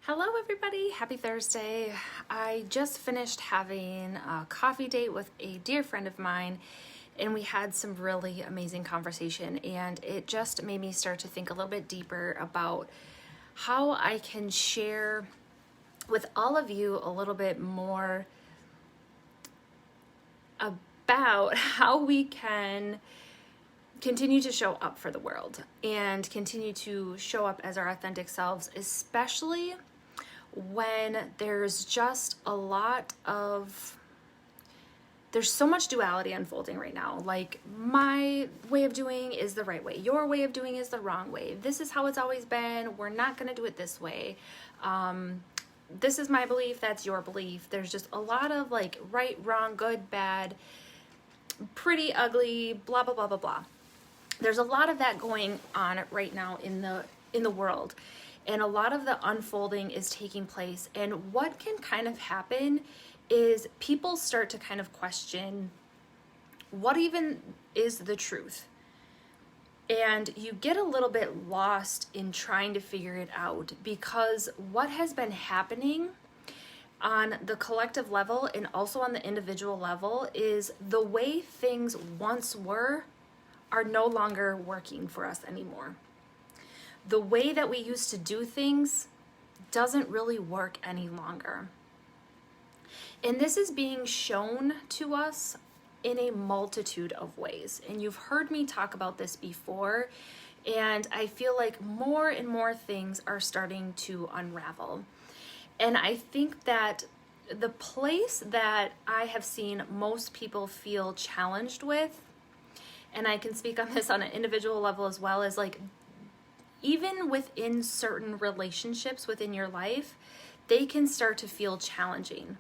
Hello everybody, happy Thursday. I just finished having a coffee date with a dear friend of mine and we had some really amazing conversation, and it just made me start to think a little bit deeper about how I can share with all of you a little bit more about how we can continue to show up for the world and continue to show up as our authentic selves, especially when there's just there's so much duality unfolding right now. Like, my way of doing is the right way. Your way of doing is the wrong way. This is how it's always been. We're not going to do it this way. This is my belief. That's your belief. There's just a lot of like right, wrong, good, bad, pretty, ugly, blah, blah, blah, blah, blah. There's a lot of that going on right now in the world. And a lot of the unfolding is taking place. And what can kind of happen is people start to kind of question what even is the truth. And you get a little bit lost in trying to figure it out, because what has been happening on the collective level and also on the individual level is the way things once were are no longer working for us anymore. The way that we used to do things doesn't really work any longer. And this is being shown to us in a multitude of ways. And you've heard me talk about this before, and I feel like more and more things are starting to unravel. And I think that the place that I have seen most people feel challenged with, and I can speak on this on an individual level as well, as like even within certain relationships within your life, they can start to feel challenging.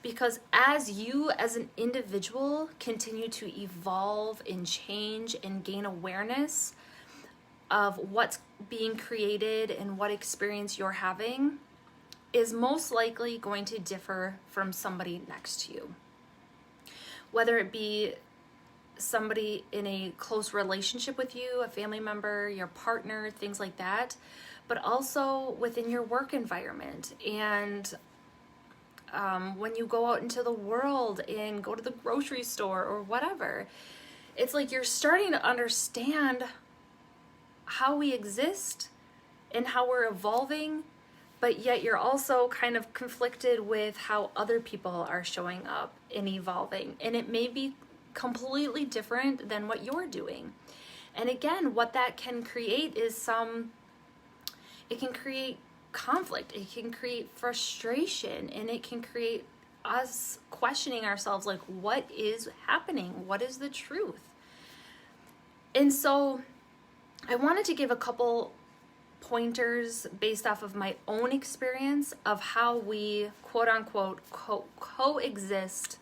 Because as you as an individual continue to evolve and change and gain awareness of what's being created and what experience you're having is most likely going to differ from somebody next to you. Whether it be somebody in a close relationship with you, a family member, your partner, things like that, but also within your work environment. And when you go out into the world and go to the grocery store or whatever, it's like you're starting to understand how we exist and how we're evolving, but yet you're also kind of conflicted with how other people are showing up and evolving. And it may be completely different than what you're doing. And again, what that can create is it can create conflict, it can create frustration, and it can create us questioning ourselves, like, what is happening? What is the truth? And so I wanted to give a couple pointers based off of my own experience of how we quote unquote coexist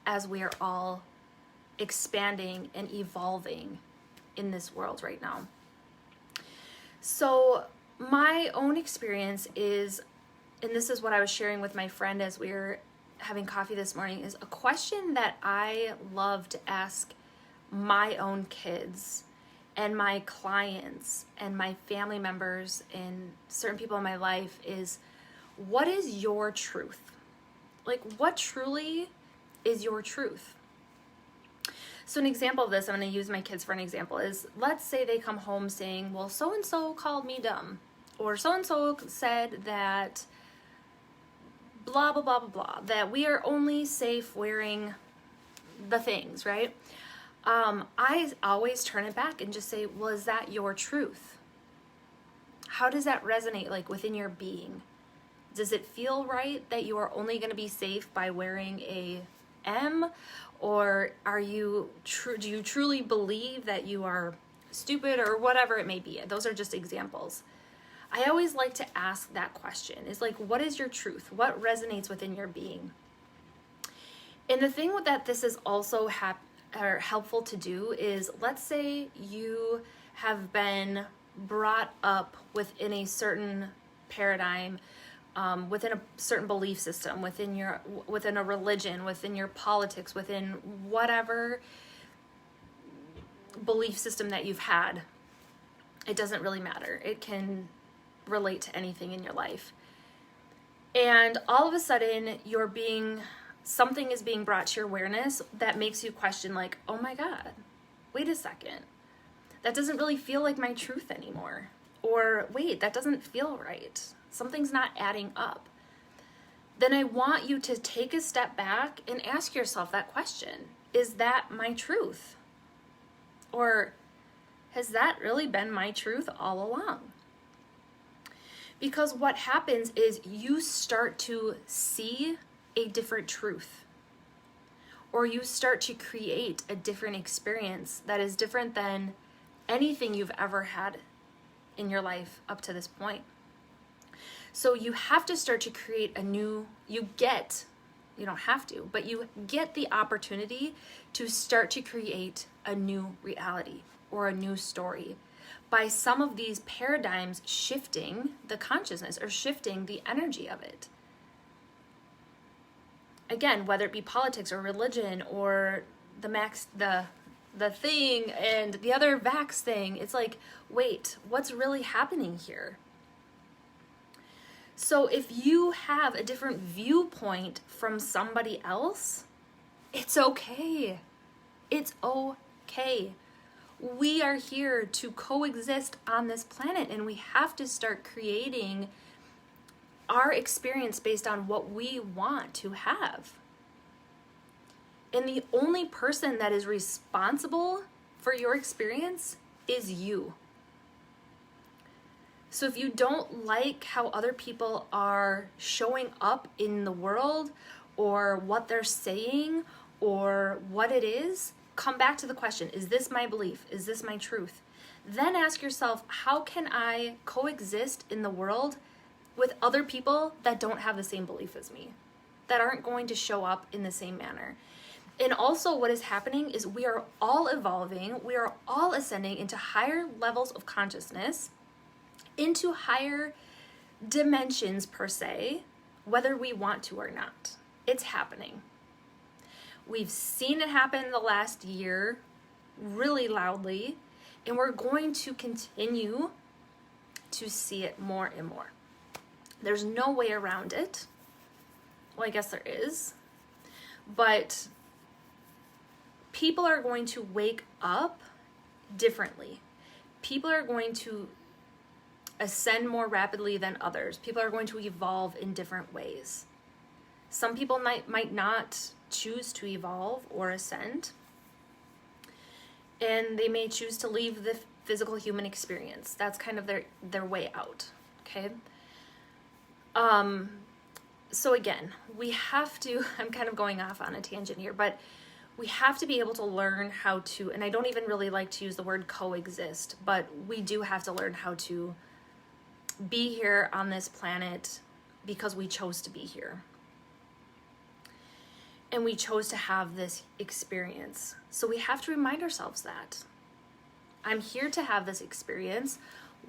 as we are all expanding and evolving in this world right now. So my own experience is, and this is what I was sharing with my friend as we were having coffee this morning, is a question that I love to ask my own kids and my clients and my family members and certain people in my life is, what is your truth? Like, what truly is your truth? So an example of this, I'm going to use my kids for an example, is let's say they come home saying, well, so-and-so called me dumb, or so-and-so said that blah, blah, blah, blah, blah, that we are only safe wearing the things, right? I always turn it back and just say, well, is that your truth? How does that resonate like within your being? Does it feel right that you are only going to be safe by wearing a M? Or do you truly believe that you are stupid, or whatever it may be? Those are just examples. I always like to ask that question. It's like, what is your truth? What resonates within your being? And the thing with that this is also helpful to do is, let's say you have been brought up within a certain paradigm, within a certain belief system, within a religion, within your politics, within whatever belief system that you've had. It doesn't really matter. It can relate to anything in your life. And all of a sudden something is being brought to your awareness that makes you question, like, oh my God, wait a second. That doesn't really feel like my truth anymore. Or wait, that doesn't feel right. Something's not adding up. Then I want you to take a step back and ask yourself that question. Is that my truth? Or has that really been my truth all along? Because what happens is you start to see a different truth, or you start to create a different experience that is different than anything you've ever had in your life up to this point. So you have to start to create you don't have to, but you get the opportunity to start to create a new reality or a new story by some of these paradigms shifting the consciousness or shifting the energy of it. Again, whether it be politics or religion or the thing and the other vax thing, it's like, wait, what's really happening here? So if you have a different viewpoint from somebody else, it's okay. It's okay. We are here to coexist on this planet, and we have to start creating our experience based on what we want to have. And the only person that is responsible for your experience is you. So if you don't like how other people are showing up in the world, or what they're saying, or what it is, come back to the question, is this my belief? Is this my truth? Then ask yourself, how can I coexist in the world with other people that don't have the same belief as me, that aren't going to show up in the same manner? And also what is happening is we are all evolving, we are all ascending into higher levels of consciousness, into higher dimensions per se, whether we want to or not. It's happening. We've seen it happen the last year really loudly, and we're going to continue to see it more and more. There's no way around it. Well, I guess there is. But people are going to wake up differently. People are going to ascend more rapidly than others. People are going to evolve in different ways. Some people might not choose to evolve or ascend, and they may choose to leave the physical human experience. That's kind of their way out, okay? So again, we have to, I'm kind of going off on a tangent here, but we have to be able to learn how to, and I don't even really like to use the word coexist, but we do have to learn how to be here on this planet because we chose to be here. And we chose to have this experience. So we have to remind ourselves that I'm here to have this experience.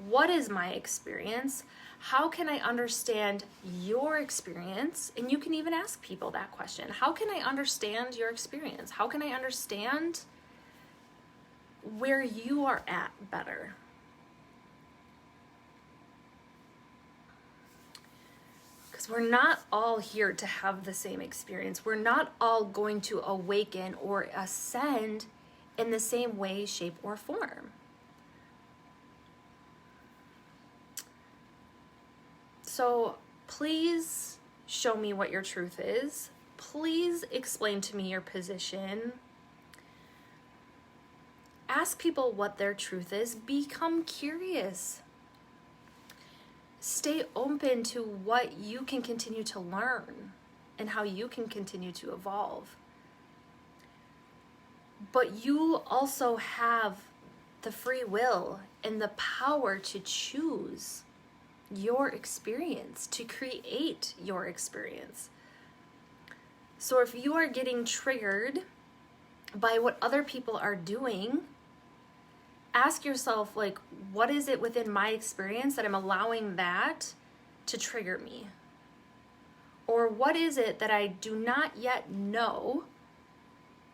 What is my experience? How can I understand your experience? And you can even ask people that question. How can I understand your experience? How can I understand where you are at better? Because we're not all here to have the same experience. We're not all going to awaken or ascend in the same way, shape, or form. So please show me what your truth is. Please explain to me your position. Ask people what their truth is. Become curious. Stay open to what you can continue to learn and how you can continue to evolve. But you also have the free will and the power to choose your experience, to create your experience. So if you are getting triggered by what other people are doing, ask yourself, like, what is it within my experience that I'm allowing that to trigger me? Or what is it that I do not yet know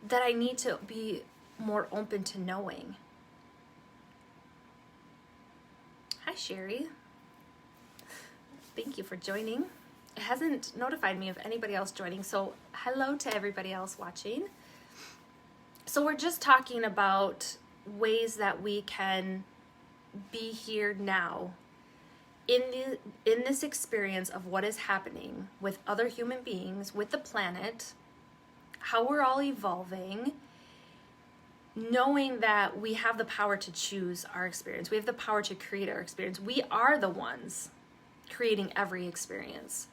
that I need to be more open to knowing? Hi, Sherry. thank you for joining. It hasn't notified me of anybody else joining, so hello to everybody else watching. So we're just talking about ways that we can be here now in this experience of what is happening with other human beings, with the planet, how we're all evolving, knowing that we have the power to choose our experience. We have the power to create our experience. We are the ones creating every experience.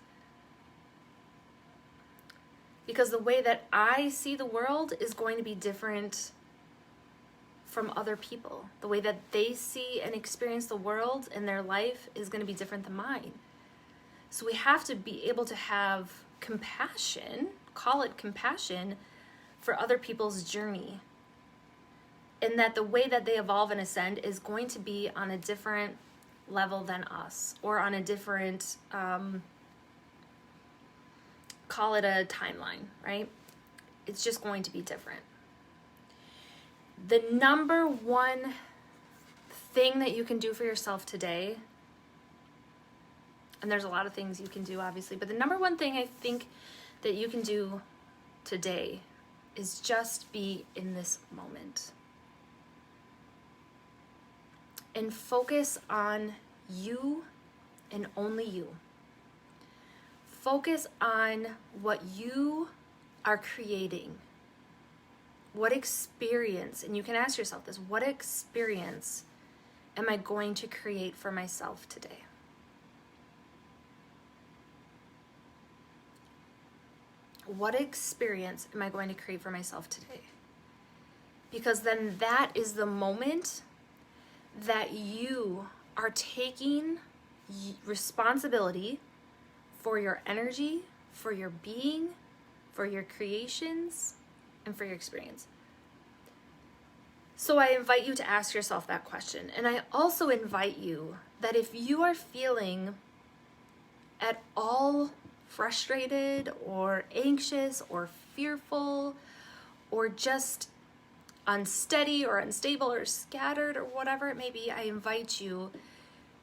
Because the way that I see the world is going to be different from other people. The way that they see and experience the world in their life is going to be different than mine. So we have to be able to have compassion, call it compassion, for other people's journey. And that the way that they evolve and ascend is going to be on a different level than us, or on a different, call it a timeline, right? It's just going to be different. The number one thing that you can do for yourself today, and there's a lot of things you can do obviously, but the number one thing I think that you can do today is just be in this moment. And focus on you and only you. Focus on what you are creating. What experience, and you can ask yourself this, what experience am I going to create for myself today? What experience am I going to create for myself today? Because then that is the moment that you are taking responsibility for your energy, for your being, for your creations, and for your experience. So I invite you to ask yourself that question. And I also invite you that if you are feeling at all frustrated or anxious or fearful or just unsteady or unstable or scattered or whatever it may be, I invite you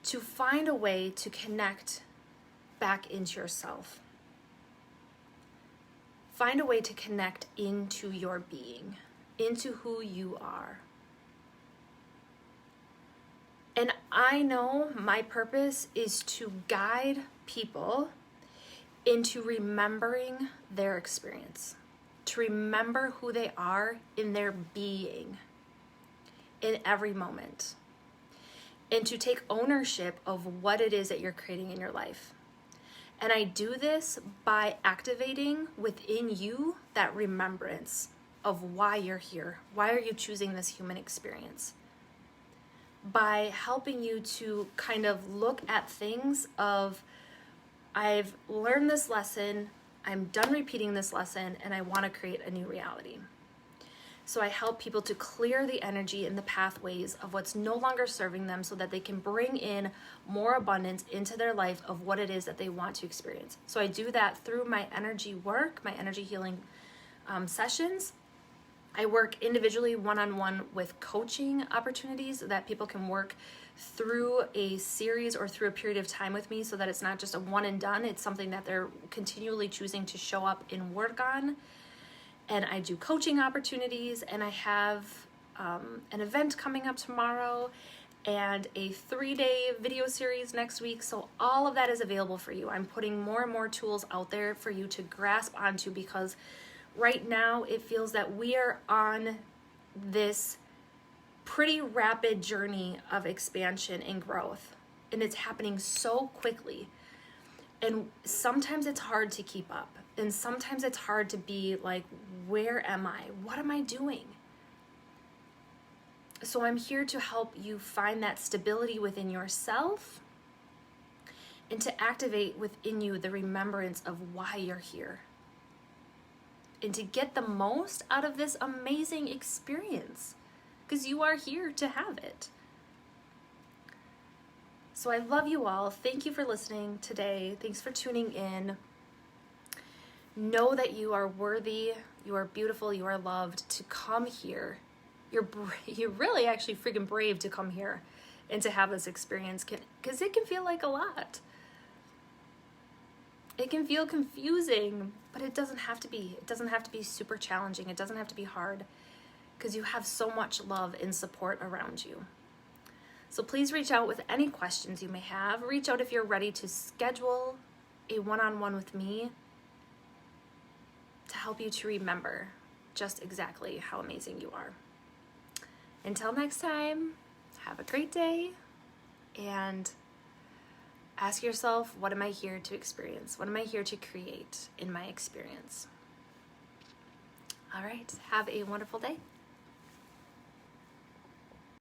to find a way to connect back into yourself. Find a way to connect into your being, into who you are. And I know my purpose is to guide people into remembering their experience, to remember who they are in their being in every moment, and to take ownership of what it is that you're creating in your life. And I do this by activating within you that remembrance of why you're here. Why are you choosing this human experience? By helping you to kind of look at things of, I've learned this lesson, I'm done repeating this lesson, and I want to create a new reality. So I help people to clear the energy and the pathways of what's no longer serving them so that they can bring in more abundance into their life of what it is that they want to experience. So I do that through my energy work, my energy healing sessions. I work individually one-on-one with coaching opportunities that people can work through a series or through a period of time with me so that it's not just a one and done. It's something that they're continually choosing to show up and work on. And I do coaching opportunities, and I have an event coming up tomorrow and a 3-day video series next week. So all of that is available for you. I'm putting more and more tools out there for you to grasp onto, because right now it feels that we are on this pretty rapid journey of expansion and growth, and it's happening so quickly. And sometimes it's hard to keep up. And sometimes it's hard to be like, where am I? What am I doing? So I'm here to help you find that stability within yourself and to activate within you the remembrance of why you're here. And to get the most out of this amazing experience, because you are here to have it. So I love you all. Thank you for listening today. Thanks for tuning in. Know that you are worthy, you are beautiful, you are loved to come here. You're really actually freaking brave to come here and to have this experience, because it can feel like a lot. It can feel confusing, but it doesn't have to be. It doesn't have to be super challenging. It doesn't have to be hard, because you have so much love and support around you. So please reach out with any questions you may have. Reach out if you're ready to schedule a one-on-one with me to help you to remember just exactly how amazing you are. Until next time, have a great day, and ask yourself, what am I here to experience? What am I here to create in my experience? All right, have a wonderful day.